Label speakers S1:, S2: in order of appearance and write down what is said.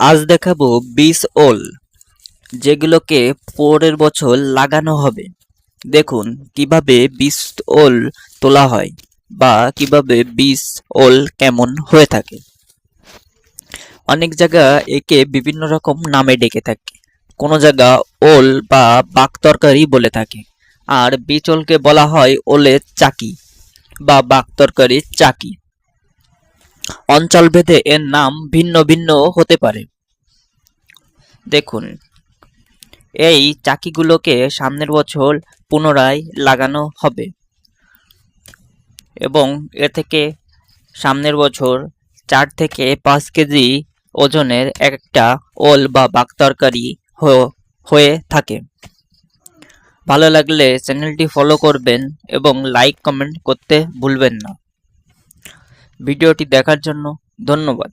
S1: আজ দেখাবো বীজ ওল, যেগুলোকে পরের বছর লাগানো হবে। দেখুন কিভাবে বীজ ওল তোলা হয় বা কিভাবে বীজ ওল কেমন হয়ে থাকে। অনেক জায়গা একে বিভিন্ন রকম নামে ডেকে থাকে। কোনো জায়গা ওল বা বাক তরকারি বলে থাকে, আর বীজ ওলকে বলা হয় ওলের চাকি বা বাক তরকারির চাকি। অঞ্চলভেদে এর নাম ভিন্ন ভিন্ন হতে পারে। দেখুন, এই চাকিগুলোকে সামনের বছর পুনরায় লাগানো হবে এবং এ থেকে সামনের বছর 4 থেকে 5 কেজি ওজনের একটা ওল বা বাক তরকারি হয়ে থাকে। ভালো লাগলে চ্যানেলটি ফলো করবেন এবং লাইক কমেন্ট করতে ভুলবেন না। ভিডিওটি দেখার জন্য ধন্যবাদ।